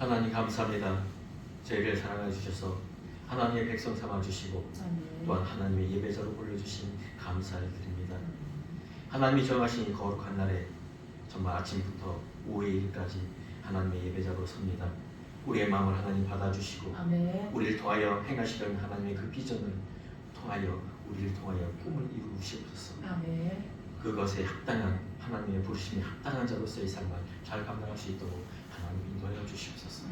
하나님 감사합니다. 저희를 사랑해 주셔서 하나님의 백성 삼아 주시고 또한 하나님의 예배자로 불러주신 감사를 드립니다. 하나님이 정하신 거룩한 날에 정말 아침부터 오후의 일까지 하나님의 예배자로 섭니다. 우리의 마음을 하나님 받아주시고 우리를 통하여 행하시려는 하나님의 그 비전을 통하여 우리를 통하여 꿈을 이루시옵소서. 그것에 합당한 하나님의 부르심에 합당한 자로서의 삶을 잘 감당할 수 있도록 하나님 인도하여 주시옵소서.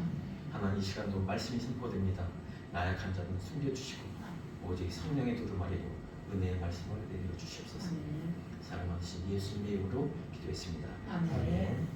하나님 이 시간도 말씀이 선포됩니다. 나약한 자는 숨겨주시고 오직 성령의 두루마리로 은혜의 말씀을 내려 주시옵소서. 사랑하신 예수님의 이름으로 기도했습니다. 아멘.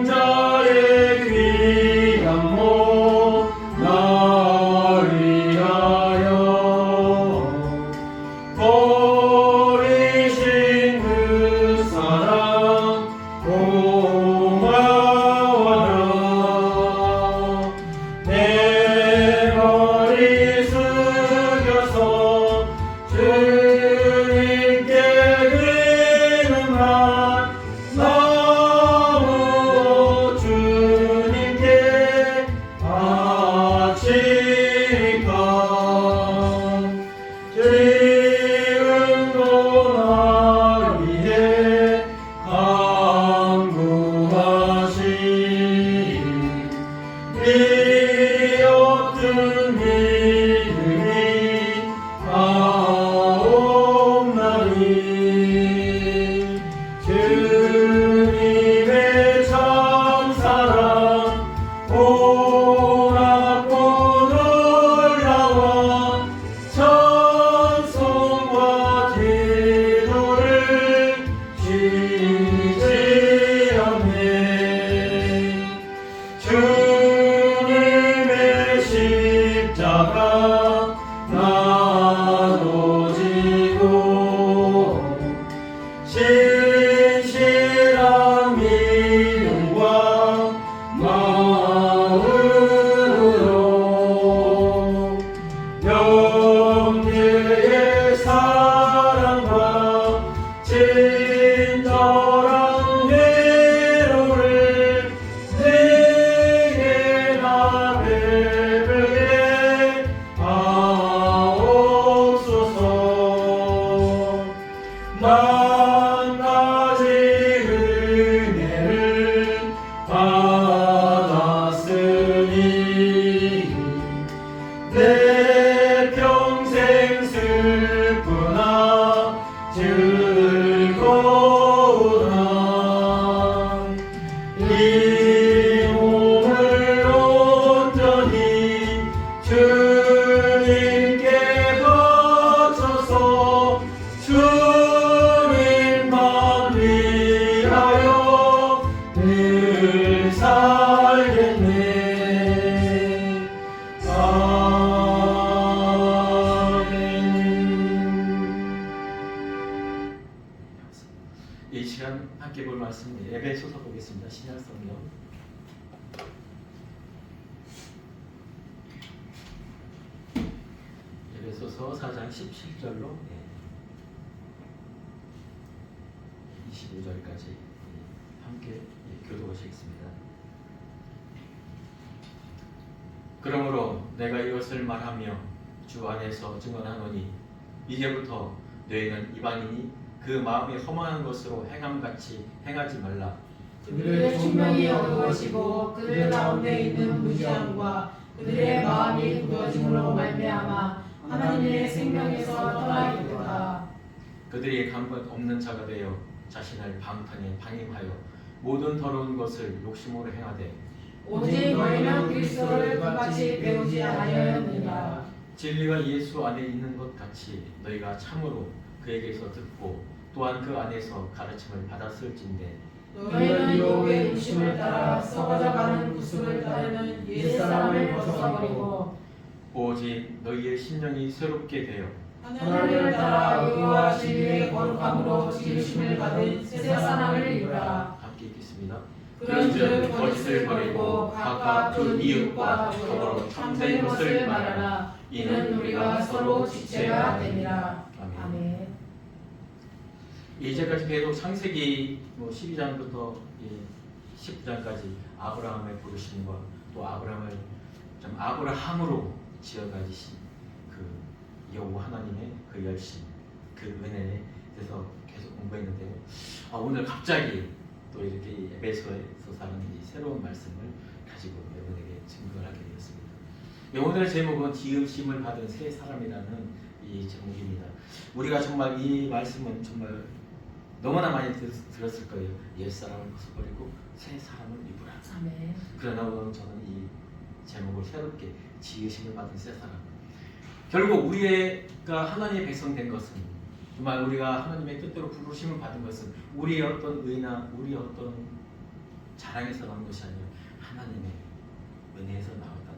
성자의 귀한 몸 날 위하여 버리신 그 사랑 고마워라. 내 머리 숙여서 주님께 드리는 말 주님의 참사랑 고맙고 놀라워 찬송과 기도를 쉬지 않네. 주님의 십자가 나도 지고 신실한 믿음과 마음으로 영계의 사랑과 친절한 위로를 내게 나 베풀게 하옵소서. 만 가지 은혜를 받았으니 내 평생 슬프나 즐거우나 이 몸을 온전히 주님께 바쳐서 주님만 위하여 늘 살겠네. 아멘. 이 시간 함께 볼 말씀 에베소서 보겠습니다. 신약 성경 에베소서 4장 17절로 25절까지 함께 교도하시겠습니다. 그러므로 내가 이것을 말하며 주 안에서 증언하노니 이제부터 너희는 이방인이 그 마음이 허망한 것으로 행함같이 행하지 말라. 그들의 충명이 어두워지고 그들 가운데 있는 무지함과 그들의 마음이 굳어짐으로 말미암아 하나님의 생명에서 떠나기도다. 그들이 감각 없는 자가 되어 자신을 방탕에 방임하여 모든 더러운 것을 욕심으로 행하되 오직 너희는 그리스도를 그같이 배우지 아니하였느냐. 진리가 예수 안에 있는 것 같이 너희가 참으로 그에게서 듣고 또한 그 안에서 가르침을 받았을진데 너희는 유혹의 욕심을 따라 썩어져가는 구습을 따르는 옛사람을 벗어버리고 오직 너희의 심령이 새롭게 되어 하나님을 따라 의와 진리의 거룩함으로 지으심을 받은 새 사람을 이루라. 함께 읽겠습니다. 그런즉 거짓을 것을 버리고 각각 그 이웃과 더불어 참된 것을 말하라. 이는 우리가 서로 지체가 되니라. 아멘. 이제까지 계속 창세기 12장부터 19장까지 아브라함의 부르심과 또 아브라함을 좀 아브라함으로 지어가지신 그 여호와 하나님의 그 열심, 그 은혜에 대해서 계속 공부했는데요. 오늘 갑자기 또 이렇게 에베소에서 사는 이 새로운 말씀을 가지고 여러분에게 증거를 하게 되었습니다. 오늘의 제목은 지으심을 받은 새 사람이라는 이 제목입니다. 우리가 정말 이 말씀은 정말 너무나 많이 들었을 거예요. 옛사람을 벗어버리고 새 사람을 입으라. 아멘. 그러나 오늘 저는 이 제목을 새롭게 지으심을 받은 새 사람. 결국 우리가 하나님의 백성 된 것은 정말 우리가 하나님의 뜻대로 부르심을 받은 것은 우리의 어떤 의나 우리의 어떤 자랑에서 나온 것이 아니라 하나님의 은혜에서 나왔다는 것.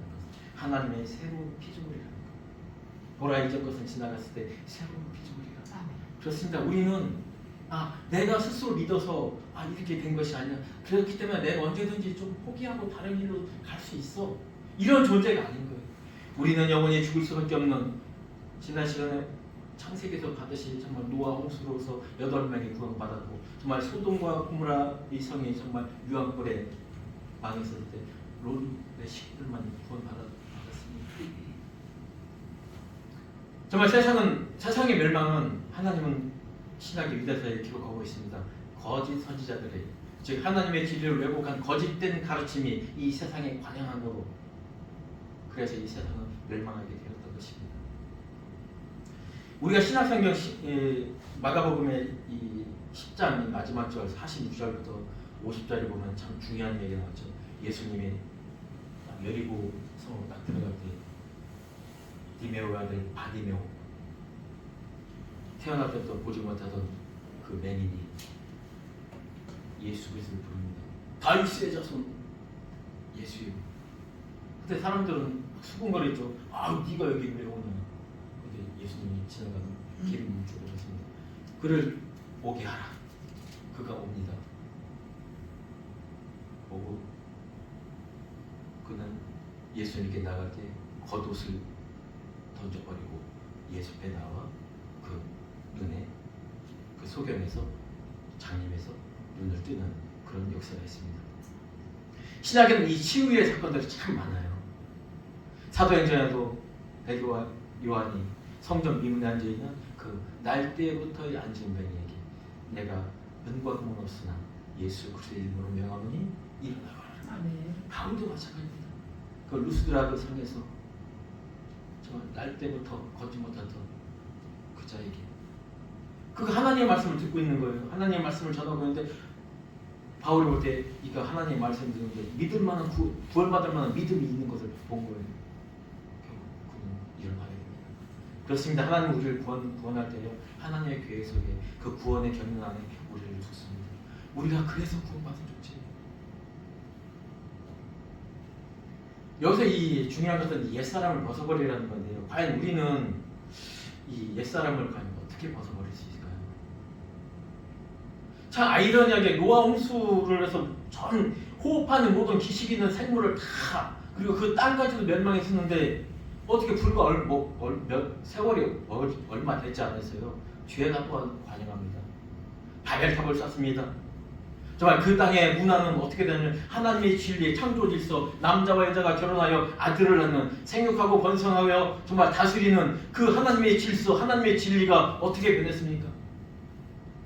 하나님의 새로운 피조물이라는 것. 보라 이전 것은 지나갔을 때 새로운 피조물이라. 그렇습니다. 우리는 내가 스스로 믿어서 이렇게 된 것이 아니야. 그렇기 때문에 내가 언제든지 좀 포기하고 다른 길로 갈 수 있어. 이런 존재가 아닌 거예요. 우리는 영원히 죽을 수밖에 없는, 지난 시간에 창세기에서 받으신 정말 노아 홍수로서 8명이 구원받았고, 정말 소돔과 고모라 이 성이 정말 유황불에 망했을 때 롯의 식구들만 구원받았습니다. 정말 세상의 멸망은 하나님은 신학의 위대사에 기록하고 있습니다. 거짓 선지자들의, 즉 하나님의 진리를 왜곡한 거짓된 가르침이 이 세상에 관영함으로, 그래서 이 세상은 멸망하게 되었던 것입니다. 우리가 신약성경 마가복음의 이 10장 마지막 절 46절부터 50절에 보면 참 중요한 얘기가 나왔죠. 예수님이 여리고 성으로 딱 들어갈 때 디메오의 아들 바디메오, 태어날 때부터 보지 못하던 그 맹인이 예수 그리스도를 부릅니다. 다윗의 자손 예수여. 그때 사람들은 수군거렸죠. 네가 여기 왜 오냐. 근데 예수님이 지나가는 길을 멈추고 오셨습니다. 그를 오게 하라. 그가 옵니다. 오고 그는 예수님께 나갈 때 겉옷을 던져버리고 예수 앞에 나와 그 눈에 그 소경에서 장님에서 눈을 뜨는 그런 역사가 있습니다. 신약에는 이 치유의 사건들이 참 많아요. 사도행전에도 베드로와 요한이 성전 미문에 앉아있는 그 날때부터의 앉은 뱅이에게 내가 은과 금은 없으나 예수 그리스도의 이름으로 명하노니 일어나거라. 바울도 마찬가지입니다. 그 루스드라 그 성에서 정말 날때부터 걷지 못하던 그 자에게 그가 하나님의 말씀을 듣고 있는 거예요. 하나님의 말씀을 전하고 있는데 바울이 볼 때 이거 하나님의 말씀을 듣는데 믿을 만한 구원받을 만한 믿음이 있는 것을 본 거예요. 결국 그는 일어나게 됩니다. 그렇습니다. 하나님 우리를 구원할 때요, 하나님의 계획 속에 그 구원의 경륜 안에 우리를 줬습니다. 우리가 그래서 구원받은 존재예요. 여기서 이 중요한 것은 옛사람을 벗어버리라는 건데요. 과연 우리는 이 옛사람을 과연 어떻게 벗어버릴 수 있을까요? 참 아이러니하게 노아 홍수를 해서 전 호흡하는 모든 기식 있는 생물을 다, 그리고 그 땅까지도 멸망했었는데 어떻게 불과 세월이 얼마 되지 않았어요. 죄가 또한 관영합니다. 바벨탑을 쌓습니다. 정말 그 땅의 문화는 어떻게 되냐면 하나님의 진리, 창조 질서, 남자와 여자가 결혼하여 아들을 낳는, 생육하고 번성하여 정말 다스리는 그 하나님의 질서, 하나님의 진리가 어떻게 변했습니까?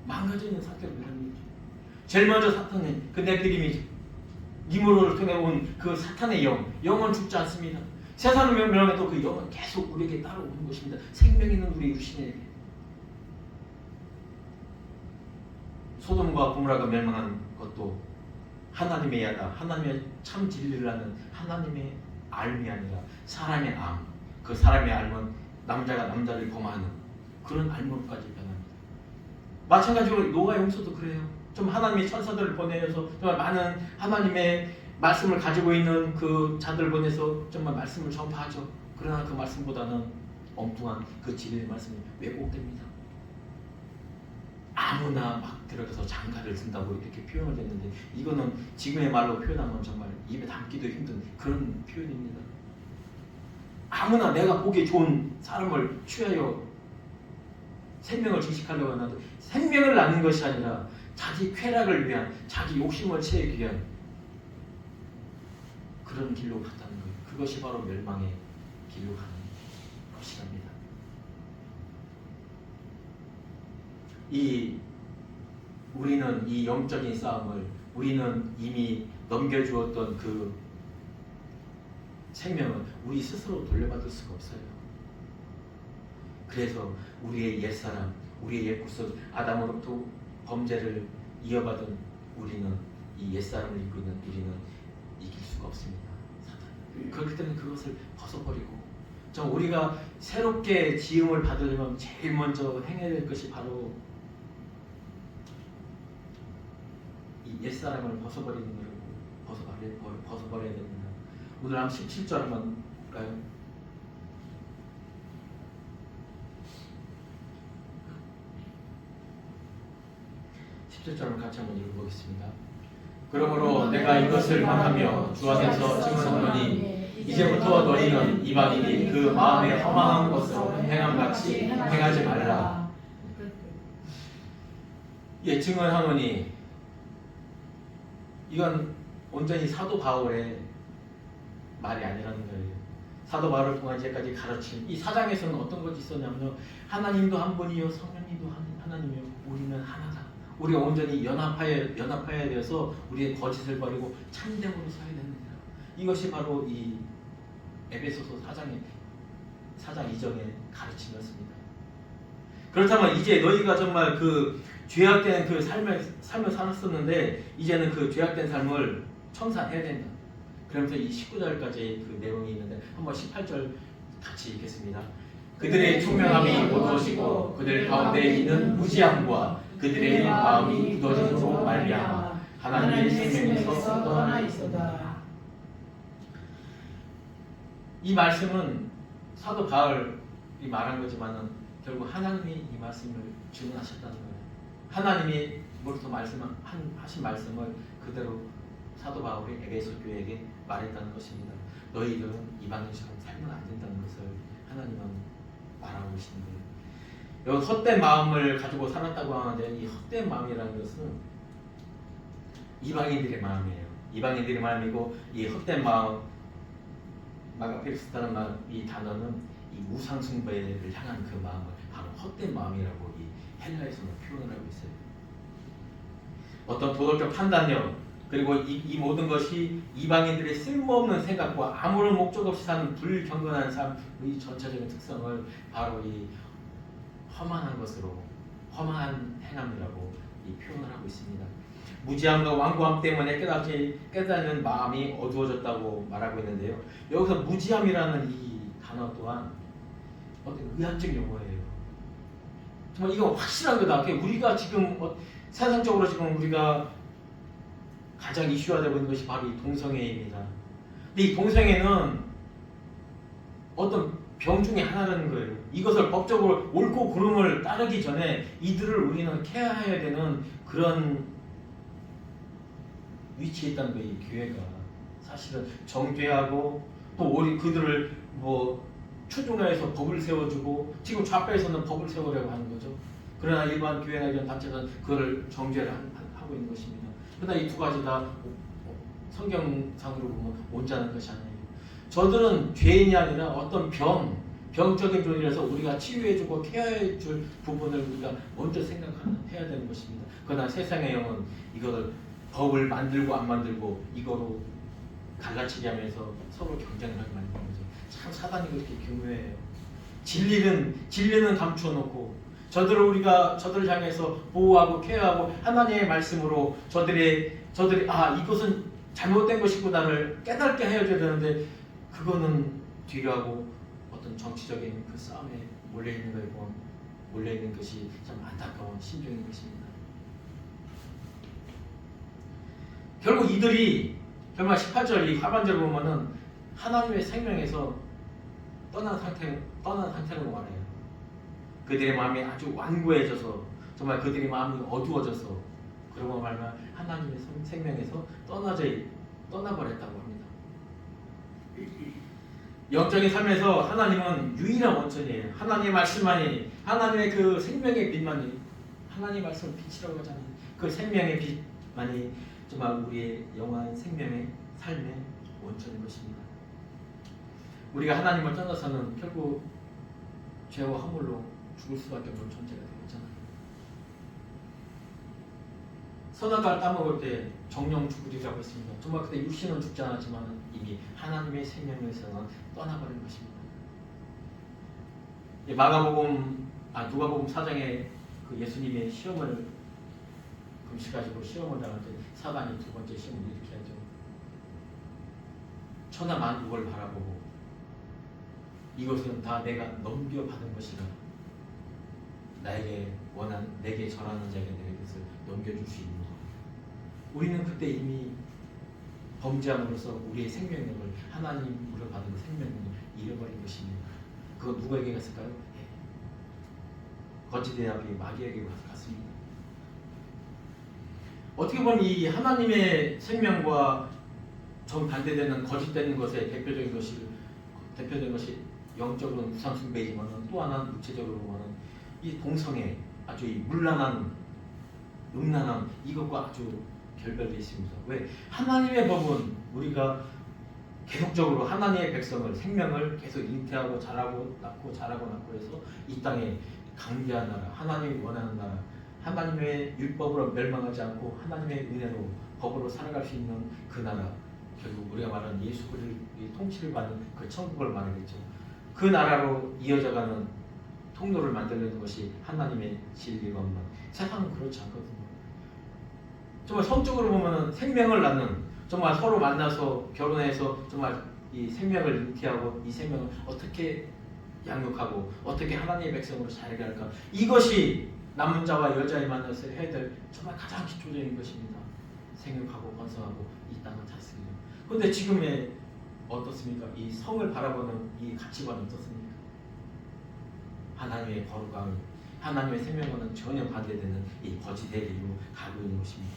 망가져 있는 상태로 변합니다. 제일 먼저 사탄의 그 네피림이죠. 니무롯을 통해 온 그 사탄의 영은 죽지 않습니다. 세상을 멸망해도 그 영은 계속 우리에게 따라오는 것입니다. 생명 있는 우리 유신에게. 소돔과 고모라가 멸망한 것도 하나님의 야다, 하나님의 참 진리를 아는 하나님의 알미 아니라 사람의 암. 그 사람의 알은 남자가 남자를 범하는 그런 알무로까지 변합니다. 마찬가지로 노아의 홍수도 그래요. 좀 하나님의 천사들을 보내서 정말 많은 하나님의 말씀을 가지고 있는 그 자들을 보내서 정말 말씀을 전파하죠. 그러나 그 말씀보다는 엉뚱한 그 진리의 말씀이 왜곡됩니다. 아무나 막 들어가서 장가를 든다고 이렇게 표현을 했는데 이거는 지금의 말로 표현하면 정말 입에 담기도 힘든 그런 표현입니다. 아무나 내가 보기에 좋은 사람을 취하여 생명을 증식하려고 하는데 생명을 낳는 것이 아니라 자기 쾌락을 위한 자기 욕심을 채우기 위한 그런 길로 갔다는 거예요. 그것이 바로 멸망의 길로 가는 것이랍니다. 우리는 이 영적인 싸움을 우리는 이미 넘겨주었던 그 생명을 우리 스스로 돌려받을 수가 없어요. 그래서 우리의 옛사람, 우리의 옛구석 아담으로부터 범죄를 이어받은 우리는 이 옛사람을 입고 있는 우리는 이길 수가 없습니다. 사탄. 그렇기 때문에 그것을 벗어버리고 우리가 새롭게 지음을 받으려면 제일 먼저 행해야 될 것이 바로 이 옛사람을 벗어버리는 거라고 벗어버려야 됩니다. 오늘 한 17절 한번 볼까요? 같이 한번 읽어보겠습니다. 그러므로 내가 이것을 말하며 주 안에서 증언하노니 이제부터 너희는 이방인이 그 마음에 허망한 것으로 행함같이 행하지 말라. 예, 증언하노니 이건 온전히 사도 바울의 말이 아니라는 거예요. 사도 바울을 통한 이제까지 가르친 이 사장에서는 어떤 것이 있었냐면요. 하나님도 한 분이요 성령님도 하나님이요 우리는 하나다. 우리가 온전히 연합하여야 되어서 우리의 거짓을 버리고 참됨으로 서야 됩니다. 이것이 바로 이 에베소서 4장 2절의 가르침이었습니다. 그렇다면 이제 너희가 정말 그 죄악된 그 삶을 살았었는데 이제는 그 죄악된 삶을 청산해야 된다. 그러면서 이 19절까지 그 내용이 있는데 한번 18절 같이 읽겠습니다. 그들의 총명함이 어두워지고 그들 가운데 있는 무지함과 그들의 마음이 굳어짐으로 말미암아 하나님의 생명에서 떠나 있었다. 이 말씀은 사도 바울이 말한 거지만은 결국 하나님이 이 말씀을 주문하셨다는 거예요. 하나님이 뭐부터 하신 말씀을 그대로 사도 바울이 에베소 교회에게 말했다는 것입니다. 너희들은 이방인처럼 살면 안 된다는 것을 하나님은 말하고 계시는 거예요. 여기 헛된 마음을 가지고 살았다고 하는데 이 헛된 마음이라는 것은 이방인들의 마음이에요. 이방인들의 마음이고 이 헛된 마음 마가페리스타는 이 단어는 이 우상 숭배를 향한 그 마음을 바로 헛된 마음이라고 이 헬라에서는 표현을 하고 있어요. 어떤 도덕적 판단력 그리고 이 모든 것이 이방인들의 쓸모없는 생각과 아무런 목적 없이 사는 불경건한 삶의 전체적인 특성을 바로 이 험한 것으로 험한 행함이라고 이 표현을 하고 있습니다. 무지함과 완고함 때문에 깨닫는 마음이 어두워졌다고 말하고 있는데요. 여기서 무지함이라는 이 단어 또한 어떤 의학적 용어예요. 정말 이거 확실한 거다. 우리가 지금 세상적으로 지금 우리가 가장 이슈화되고 있는 것이 바로 이 동성애입니다. 근데 이 동성애는 어떤 병 중에 하나라는 거예요. 이것을 법적으로 옳고 그름을 따르기 전에 이들을 우리는 케어해야 되는 그런 위치에 있다는 거예요. 이 교회가 사실은 정죄하고 또 우리 그들을 추종해서 법을 세워주고 지금 좌파에서는 법을 세우려고 하는 거죠. 그러나 일반 교회나 이런 단체는 그걸 정죄를 하고 있는 것입니다. 그러나 이 두 가지 다 성경상으로 보면 온전한 것이 아니에요. 저들은 죄인이 아니라 어떤 병적인 존재라서 우리가 치유해주고 케어해줄 부분을 우리가 먼저 생각해야 되는 것입니다. 그러나 세상의 영은 이거를 법을 만들고 안 만들고 이거로 갈라치게 하면서 서로 경쟁을 하게 만드는 거죠. 참 사단이 그렇게 교묘해요. 진리는 감추어놓고 저들을 향해서 보호하고 케어하고 하나님의 말씀으로 저들이 이것은 잘못된 것이구나를 깨닫게 해줘야 되는데 그거는 뒤로 하고 어떤 정치적인 그 싸움에 몰려있는 것이 참 안타까운 심정인 것입니다. 결국 이들이 정말 18절 이 하반절을 보면은 하나님의 생명에서 떠난 상태라고 말해요. 그들의 마음이 아주 완고해져서 정말 그들이 마음이 어두워져서 그러고 말면 하나님의 생명에서 떠나버렸다고 합니다. 영적인 삶에서 하나님은 유일한 원천이에요. 하나님의 말씀만이, 하나님의 그 생명의 빛만이, 하나님의 말씀을 빛이라고 하잖아요. 그 생명의 빛만이 정말 우리의 영원한 생명의 삶의 원천인 것입니다. 우리가 하나님을 떠나서는 결국 죄와 허물로 죽을 수밖에 없는 존재가 되었잖아요. 선악과를 따먹을 때 정령 죽으리라고 했습니다. 정말 그때 육신은 죽지 않았지만 이미 하나님의 생명에서는 떠나버린 것입니다. 누가복음 4장에 그 예수님의 시험을 금식하시고 시험을 당할 때 사단이 두 번째 시험을 이렇게 하죠. 천하 만국을 바라보고 이것은 다 내가 넘겨받은 것이라 내게 절하는 자에게 내가 이것을 넘겨줄 수 있는 것. 우리는 그때 이미 범죄함으로써 우리의 생명력을 하나님으로 받은 생명력을 잃어버린 것입니다. 그거 누구에게 갔을까요? 거짓 대답이 마귀에게 갔습니다. 어떻게 보면 이 하나님의 생명과 정반대되는 거짓되는 것의 대표적인 것이 영적으로는 우상 숭배이지만 또 하나는 육체적으로 보면 이 동성애 아주 이 문란한 음란함 이것과 아주 결별되어 있습니다. 왜? 하나님의 법은 우리가 계속적으로 하나님의 백성을 생명을 계속 잉태하고 자라고 낳고 해서 이 땅에 강대한 나라, 하나님이 원하는 나라, 하나님의 율법으로 멸망하지 않고 하나님의 은혜로 법으로 살아갈 수 있는 그 나라, 결국 우리가 말하는 예수 그리스도의 통치를 받는 그 천국을 말하겠죠. 그 나라로 이어져가는 통로를 만들려는 것이 하나님의 진리건만 세상은 그렇지 않거든요. 정말 성적으로 보면 생명을 낳는, 정말 서로 만나서 결혼해서 정말 이 생명을 잉태하고 이 생명을 어떻게 양육하고 어떻게 하나님의 백성으로 살게 할까, 이것이 남은 자와 여자의 만나서 해야 될 정말 가장 기초적인 것입니다. 생육하고 번성하고 이 땅을 다스리는. 그런데 지금의 어떻습니까? 이 성을 바라보는 이 가치관은 어떻습니까? 하나님의 거룩함, 하나님의 생명과는 전혀 반대되는 이 거짓의 길로 가고 있는 것입니다.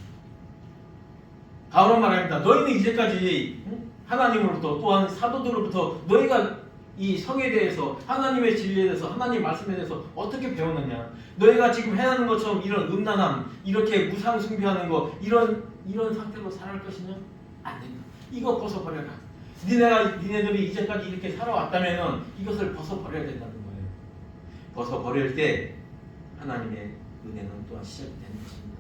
바울은 말합니다. 너희는 이제까지 하나님으로부터 또한 사도들로부터 너희가 이 성에 대해서 하나님의 진리에 대해서 하나님 말씀에 대해서 어떻게 배웠느냐? 너희가 지금 해하는 것처럼 이런 음란함, 이렇게 무상 숭배하는 거 이런 상태로 살아갈 것이냐? 안 된다. 이거 벗어버려라. 니네들이 이제까지 이렇게 살아왔다면은 이것을 벗어버려야 된다는 거예요. 벗어버릴 때 하나님의 은혜는 또한 시작이 되는 것입니다.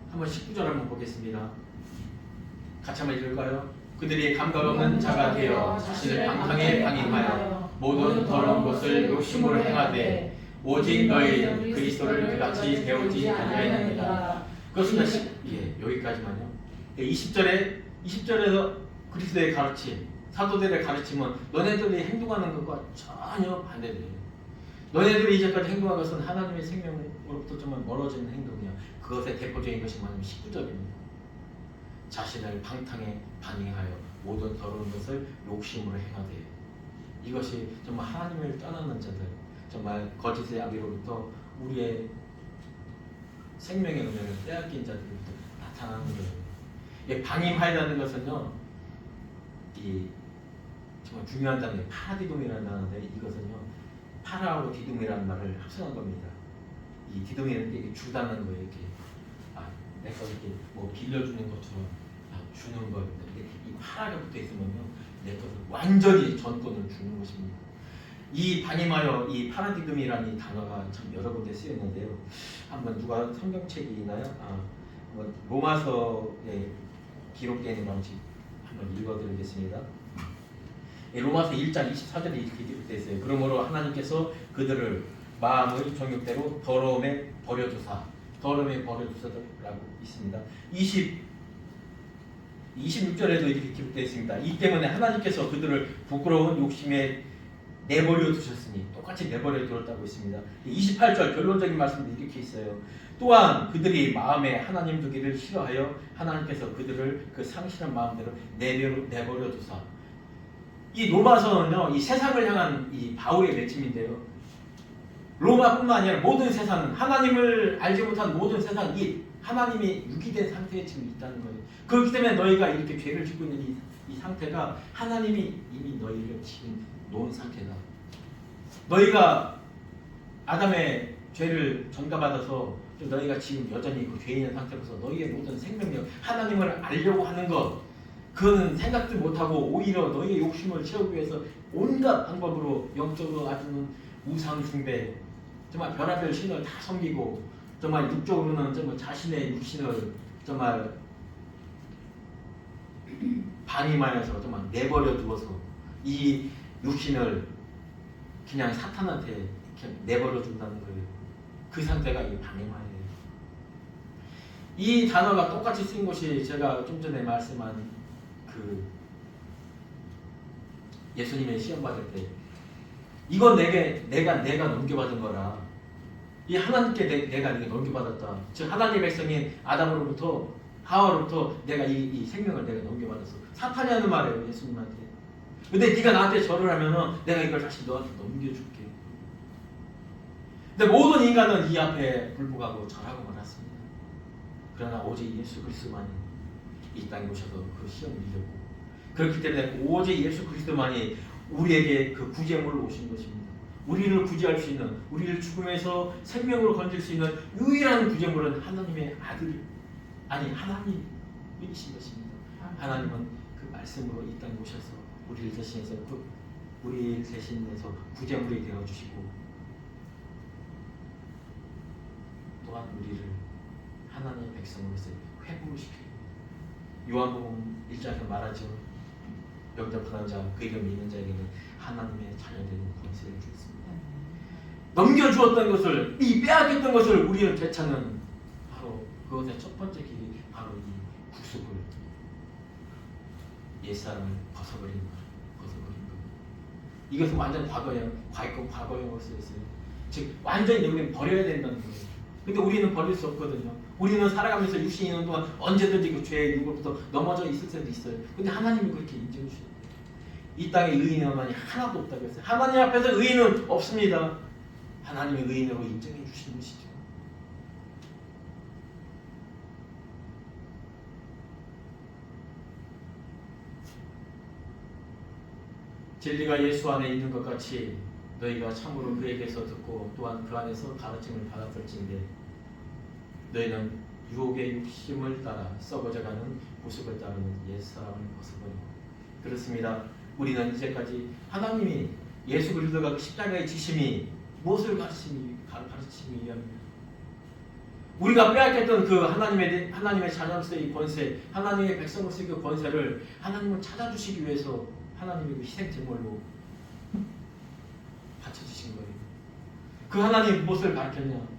한번 19절 한번 보겠습니다. 같이 한번 읽을까요? 그들이 감각 없는 자가 되어 자신을 방탕에 방임하여 모든 더러운 것을 욕심으로 행하되 오직 너희는 그리스도를 그같이 배우지 아니하였느니라. 그렇습니다. 여기까지만요. 20절에서 그리스도의 가르침, 사도들의 가르침은 너네들이 행동하는 것과 전혀 반대돼요. 너네들이 이제까지 행동한 것은 하나님의 생명으로부터 정말 멀어지는 행동이야. 그것의 대표적인 것이 뭐냐면 19절입니다. 자신을 방탕에 반응하여 모든 더러운 것을 욕심으로 행하되, 이것이 정말 하나님을 떠나는 자들, 정말 거짓의 아비로부터 우리의 생명의 은혜를 빼앗긴 자들부터 나타나는 거예요. 방임하여라는 것은요, 이 정말 중요한 단어예요. 파라디돔이라는 단어인데 이것은요, 파라하고 디돔이라는 말을 합성한 겁니다. 이 디돔이라는 게 주다는 거예요. 이렇게 내가 이렇게 뭐 빌려주는 것처럼 주는 거입니다. 근데 이 파라가 붙어 있으면요, 내 것을 완전히 전권을 주는 것입니다. 이 방임하여, 이 파라디돔이라는 이 단어가 참 여러 군데 쓰였는데요. 한번 누가 성경책이 있나요? 한번 로마서에 기록되어 있는 방식 한번 읽어드리겠습니다. 로마서 1장 24절에 이렇게 기록되어 있어요. 그러므로 하나님께서 그들을 마음의 정욕대로 더러움에 버려두사라고 있습니다. 26절에도 이렇게 기록되어 있습니다. 이 때문에 하나님께서 그들을 부끄러운 욕심에 내버려 두셨으니, 똑같이 내버려 두었다고 있습니다. 28절 결론적인 말씀도 이렇게 있어요. 또한 그들이 마음에 하나님 두기를 싫어하여 하나님께서 그들을 그 상실한 마음대로 내버려 두사. 이 로마서는요, 이 세상을 향한 이 바울의 외침인데요. 로마뿐만 아니라 모든 세상은 하나님을 알지 못한 모든 세상이 하나님이 유기된 상태에 지금 있다는 거예요. 그렇기 때문에 너희가 이렇게 죄를 짓고 있는 이 상태가 하나님이 이미 너희를 지금 놓은 상태다. 너희가 아담의 죄를 전가받아서 너희가 지금 여전히 그 죄 있는 상태로서 너희의 모든 생명력, 하나님을 알려고 하는 것, 그거는 생각도 못하고 오히려 너희의 욕심을 채우기 위해서 온갖 방법으로 영적으로 아주는 우상 숭배, 정말 별하별 신을 다 섬기고 정말 육적으로는 정말 자신의 육신을 정말 방임하여서 정말 내버려 두어서 이 육신을 그냥 사탄한테 그냥 내버려 준다는 거예요. 그 상태가 이 방임하예요. 이 단어가 똑같이 쓰인 것이 제가 좀 전에 말씀한 그 예수님의 시험 받을 때 이건 내가 넘겨받은 거라. 이 하나님께 내가 이게 넘겨받았다. 즉 하나님의 백성인 아담으로부터 하와로부터 내가 이 생명을 내가 넘겨받았어. 사탄이 하는 말이에요, 예수님한테. 근데 네가 나한테 절을 하면은 내가 이걸 다시 너한테 넘겨줄게. 근데 모든 인간은 이 앞에 불복하고 절하고 말았습니다. 그러나 오직 예수 그리스도만이 이 땅에 오셔서 그 시험을 이겼고, 그렇기 때문에 오직 예수 그리스도만이 우리에게 그 구제물로 오신 것입니다. 우리를 구제할 수 있는, 우리를 죽음에서 생명으로 건질 수 있는 유일한 구제물은 하나님의 아들, 아니 하나님이신 것입니다. 하나님은 그 말씀으로 이 땅에 오셔서 우리를 대신해서 구제물이 되어 주시고, 또한 우리를 하나님의 백성으로서 회복을 시킵니다. 요한복음 1장에 말하죠. 영접하는 자, 그 이름 믿는 자에게는 하나님의 자녀되는 권세를 주었습니다. 넘겨주었던 것을, 이 빼앗겼던 것을 우리는 되찾는 바로 그것의 첫 번째 길이 바로 이 구속을, 옛사람을 벗어버린 것. 이것은 완전 과거형으로 쓰였어요. 즉 완전히 우리는 버려야 된다는 거예요. 근데 우리는 버릴 수 없거든요. 우리는 살아가면서 육신이 있는 동안 언제든지 그 죄의 유혹부터 넘어져 있을 때도 있어요. 근데 하나님이 그렇게 인정해 주셔요. 이 땅에 의인은 하나도 없다고 했어요. 하나님 앞에서 의인은 없습니다. 하나님의 의인으로 인정해 주시는 것이죠. 진리가 예수 안에 있는 것 같이 너희가 참으로 그에게서 듣고 또한 그 안에서 가르침을 받았을진데 너희는 유혹의 욕심을 따라 썩어져가는 모습을 따르는 옛사람을 벗어버리고. 그렇습니다. 우리는 이제까지 하나님이 예수 그리스도가 그 십자가의 지심이 무엇을 가르치기 위함입니다. 우리가 빼앗겼던 그 하나님의 자녀로서의 권세, 하나님의 백성으로서의 그 권세를 하나님을 찾아주시기 위해서 하나님의 그 희생 제물로 바쳐주신 거예요. 그 하나님이 무엇을 가르쳤냐?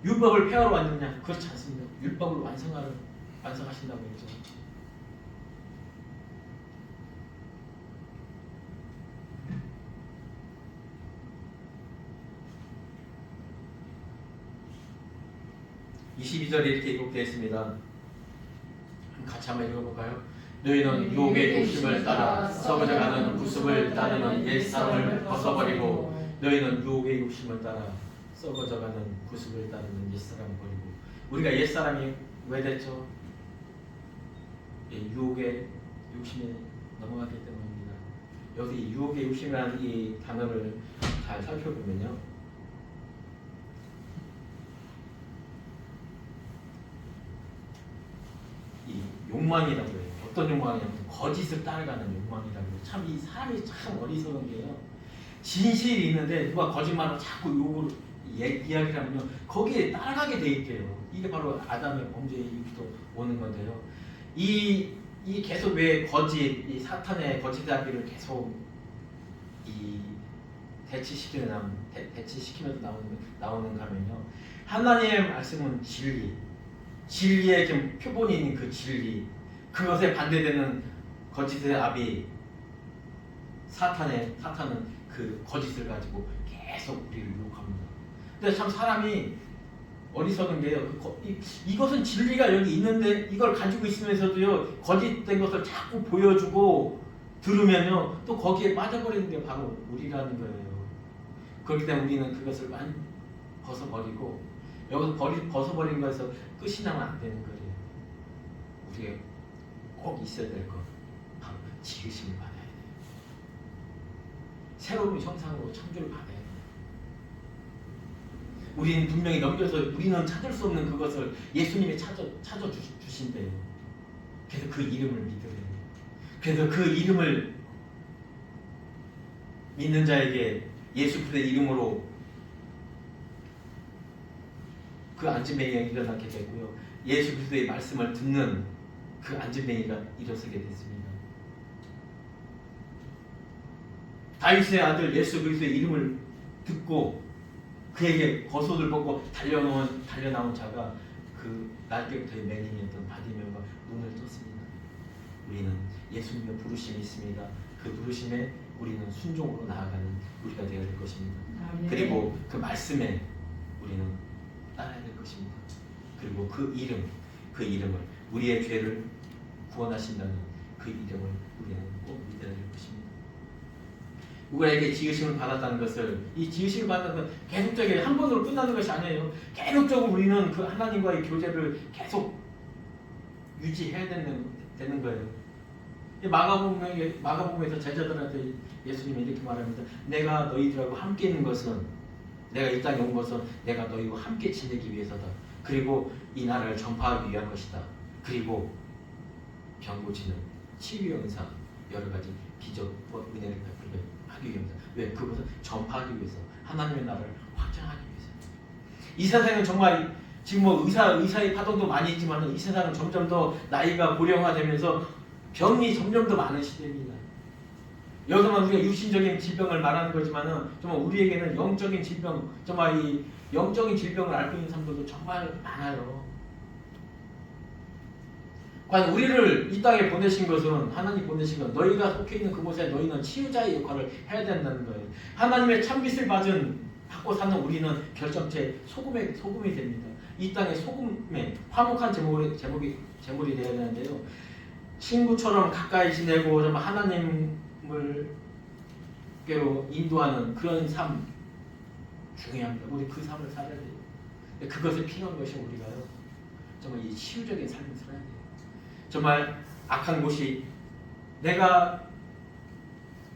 율법을 폐하러 왔느냐? 그렇지 않습니다. 율법을 완성하신다고 했죠. (22절에) 이렇게 기록되어 있습니다. 같이 한번 읽어볼까요? 너희는 유혹의 욕심을 따라 썩어져가는 구습을 따르는 옛사람을 벗어버리고. 너희는 유혹의 욕심을 따라 썩어져가는 구습을 따르는 옛사람을 버리고. 우리가 옛사람이 왜 됐죠? 유혹의 욕심에 넘어갔기 때문입니다. 여기 유혹의 욕심이라는 이 단어를 잘 살펴보면요, 이 욕망이라고 해요. 어떤 욕망이냐면 거짓을 따라가는 욕망이라고 해요. 참 이 사람이 참 어리석은 게요, 진실이 있는데 누가 거짓말로 자꾸 욕으로 이야기를 하면요, 거기에 따라가게 돼 있대요. 이게 바로 아담의 범죄의 이유도 오는 건데요. 이 계속 왜 이 사탄의 거짓이야기를 계속 대치시키면서 나오는가 하면요, 하나님의 말씀은 진리의 좀 표본인 그 진리, 그것에 반대되는 거짓의 아비 사탄은 그 거짓을 가지고 계속 우리를 유혹합니다. 근데 참 사람이 어리석은 게요, 이것은 진리가 여기 있는데 이걸 가지고 있으면서도요, 거짓된 것을 자꾸 보여주고 들으면요 또 거기에 빠져버리는 게 바로 우리라는 거예요. 그렇기 때문에 우리는 그것을 많이 벗어버리고 여기서 벗어버린 것에서 끝이 나면 안 되는 거예요. 우리가 꼭 있어야 될 것 바로 지으심을 받아야 돼요. 새로운 형상으로 창조를 받아야 돼요. 우리는 분명히 넘겨서 우리는 찾을 수 없는 그것을 예수님이 찾아주신대요. 그래서 그 이름을 믿으래요. 그래서 그 이름을 믿는 자에게 예수 그리스도의 이름으로 그 안진뱅이가 일어나게 되고요. 예수 그리스도의 말씀을 듣는 그 안진뱅이가 일어서게 됐습니다. 다윗의 아들 예수 그리스도의 이름을 듣고 그에게 겉옷을 벗고 달려나온 자가 그 날때부터의 맹인이었던 바디메오가 눈을 떴습니다. 우리는 예수님의 부르심이 있습니다. 그 부르심에 우리는 순종으로 나아가는 우리가 되어야 될 것입니다. 그리고 그 말씀에 우리는 따라야 될 것입니다. 그리고 그 이름을 우리의 죄를 구원하신다는 그 이름을 우리는 꼭 믿어야 될 것입니다. 누구에게 지으심을 받았다는 것을 이 지으심을 받았다는 건 계속적인 한 번으로 끝나는 것이 아니에요. 계속적으로 우리는 그 하나님과의 교제를 계속 유지해야 되는 거예요. 마가복음에서 제자들한테 예수님이 이렇게 말합니다. 내가 너희들하고 함께 있는 것은 내가 이 땅에 온 것은 내가 너희와 함께 지내기 위해서다. 그리고 이 나라를 전파하기 위한 것이다. 그리고 병 고치는 치유 은사 여러 가지 기적과 은혜를 베풀게 하기 위함이다. 왜? 그것은 전파하기 위해서 하나님의 나라를 확장하기 위해서. 이 세상은 정말 지금 뭐 의사의 파동도 많이 있지만 이 세상은 점점 더 나이가 고령화되면서 병이 점점 더 많은 시대입니다. 여기서만 우리가 유신적인 질병을 말하는 거지만은 정말 우리에게는 영적인 질병, 정말 이 영적인 질병을 앓고 있는 사람들도 정말 많아요. 과연 우리를 이 땅에 보내신 것은 하나님 보내신 것, 너희가 속해 있는 그곳에 너희는 치유자의 역할을 해야 된다는 거예요. 하나님의 참빛을 받고 사는 우리는 결정체 소금이 됩니다. 이 땅의 소금에 화목한 제물이 되어야 되는데요. 친구처럼 가까이 지내고 좀 하나님을 께로 인도하는 그런 삶 중요합니다. 우리 그 삶을 살아야 돼요. 그것을 필요한 것이 우리가요. 정말 이 치유적인 삶을 살아야 돼요. 정말 악한 곳이 내가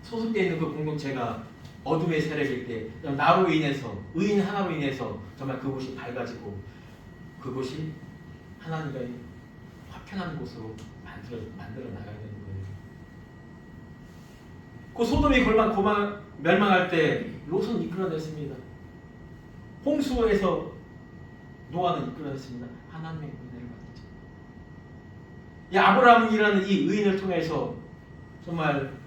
소속되어 있는 그 공동체가 어둠의 세력일 때 나로 인해서 의인 하나로 인해서 정말 그곳이 밝아지고 그곳이 하나님과의 화평한 곳으로 만들어 나가야 되는 거예요. 그 소돔이 멸망할 때 롯은 이끌어냈습니다. 홍수에서 노아는 이끌어냈습니다. 하나님의 은혜를 받았죠. 이 아브라함이라는 이 의인을 통해서 정말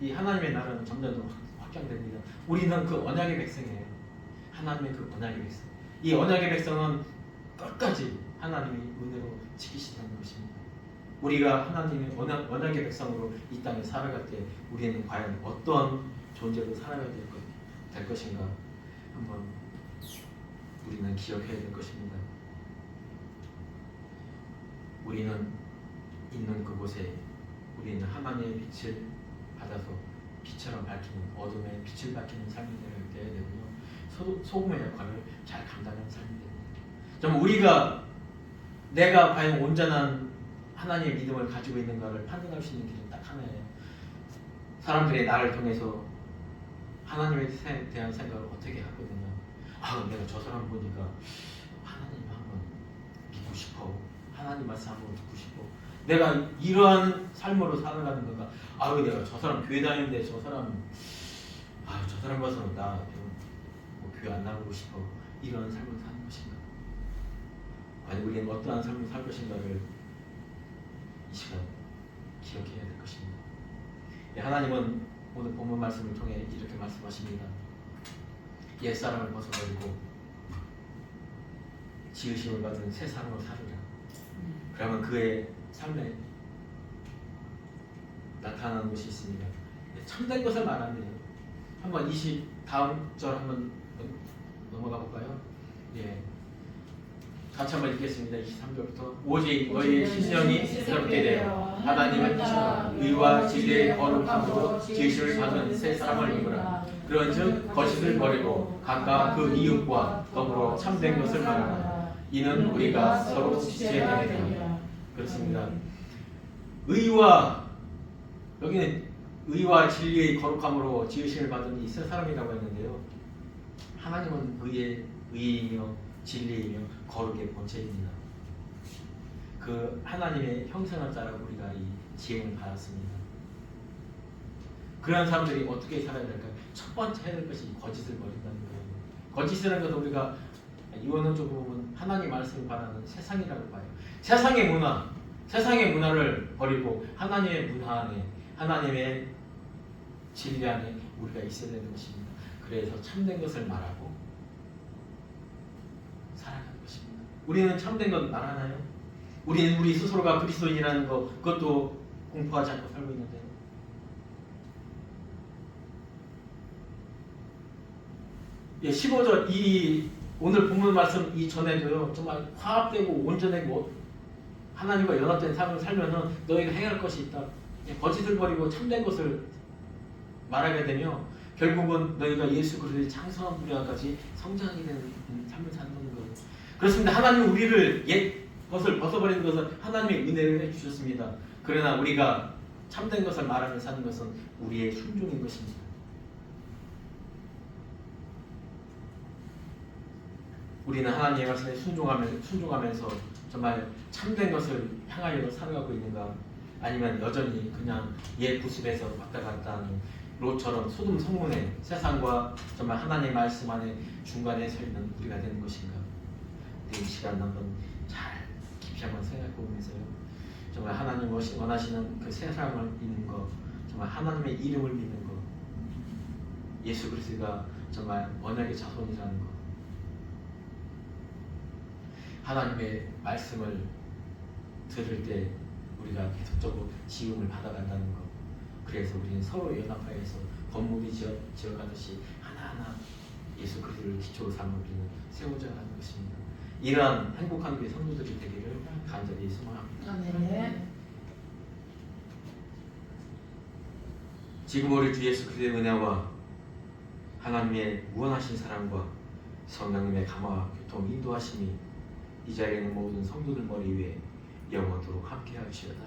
이 하나님의 나라는 점점 더 확장됩니다. 우리는 그 언약의 백성이에요. 하나님의 그 언약의 백성. 이 언약의 백성은 끝까지 하나님이 은혜로 지키시는 것입니다. 우리가 하나님의 언약의 백성으로 이 땅에 살아갈 때 우리는 과연 어떤 존재로 살아가야 될 것인가 한번 우리는 기억해야 될 것입니다. 우리는 있는 그곳에 우리는 하나님의 빛을 받아서 빛처럼 밝히는 어둠의 빛을 밝히는 삶이 되어야 되고요. 소금의 역할을 잘 감당하는 삶이 됩니다. 좀 내가 과연 온전한 하나님의 믿음을 가지고 있는가를 판단할 수 있는 길은 딱 하나예요. 사람들이 나를 통해서 하나님에 대한 생각을 어떻게 하거든요. 내가 저 사람 보니까 하나님 한번 믿고 싶어. 하나님 말씀 한번 듣고 싶어. 내가 이러한 삶으로 살아가는 건가. 내가 저 사람 교회 다니는데 저 사람 봐서는 나 교회 안 나가고 싶어. 이런 삶을 사는 것인가. 아니 우리는 어떠한 삶을 살 것인가를 이 시간 기억해야 될 것입니다. 하나님은 오늘 본문 말씀을 통해 이렇게 말씀하십니다. 옛사람을 벗어버리고 지으심을 받은 새 사람으로 살으라. 그러면 그의 삶에 나타나는 것이 있습니다. 참된 것을 말하네요. 한번 다음 절 한번 넘어가 볼까요? 같이 한번 읽겠습니다. 23절부터 오직 너희의 심령이 새롭게 되어 하나님을 따라 의와 진리의 거룩함으로 지으심을 받은 새 사람을 입으라. 그런즉 거짓을 버리고 각각 그 이웃과 더불어 참된 것을 말하라. 이는 우리가 서로 지체되게 됩니다. 그렇습니다. 의와 여기는 의와 진리의 거룩함으로 지으심을 받은 이 새 사람이라고 했는데요. 하나님은 의이며 진리이며 거룩의 본체입니다. 그 하나님의 형상을 따라 우리가 이 지음을 받았습니다. 그런 사람들이 어떻게 살아야 될까요? 첫 번째 해야 될 것이 거짓을 버린다는 거예요. 거짓이라는 것도 우리가 이원론적으로 보면 하나님 말씀을 말하는 세상이라고 봐요. 세상의 문화를 버리고 하나님의 문화 안에, 하나님의 진리 안에 우리가 있어야 되는 것입니다. 그래서 참된 것을 말하고 살아가는 것입니다. 우리는 참된 것 말하나요? 우리는 우리 스스로가 그리스도인이라는 것, 그것도 공포하지 않고 살고 있는데요. 예, 15절 이 오늘 본문 말씀 이전에도요, 정말 화합되고 온전하고 하나님과 연합된 삶을 살면은 너희가 행할 것이 있다. 거짓을 버리고 참된 것을 말하게 되며 결국은 너희가 예수 그리스도의 창성한 분야까지 성장하게 되는 삶을 사는 거예요. 그렇습니다. 하나님은 우리를 옛 것을 벗어버리는 것은 하나님의 은혜를 해주셨습니다. 그러나 우리가 참된 것을 말하며 사는 것은 우리의 순종인 것입니다. 우리는 하나님의 말씀에 순종하면서 정말 참된 것을 향하여 살아가고 있는가, 아니면 여전히 그냥 옛 구습에서 왔다 갔다 하는 롯처럼 소돔 성문에 세상과 정말 하나님의 말씀 안에 중간에 서 있는 우리가 되는 것인가. 이 시간 한번 잘 깊이 한번 생각해 보면서요, 정말 하나님 원하시는 그 새 사람을 믿는 것, 정말 하나님의 이름을 믿는 것, 예수 그리스도가 정말 언약의 자손이라는 것, 하나님의 말씀을 들을 때 우리가 계속적으로 지음을 받아간다는 것, 그래서 우리는 서로 연합하여서 건물이 지어가듯이 하나하나 예수 그리스도를 기초로 삼아 우리는 세워져 가는 것입니다. 이러한 행복한 우리 성도들이 되기를 간절히 소망합니다. 네. 지금 우리 주 예수 그리스도의 은혜와 하나님의 무한하신 사랑과 성령님의 감화 교통 인도하심이 이 자리에 있는 모든 성도들 머리 위에 영원토록 함께 하시리다.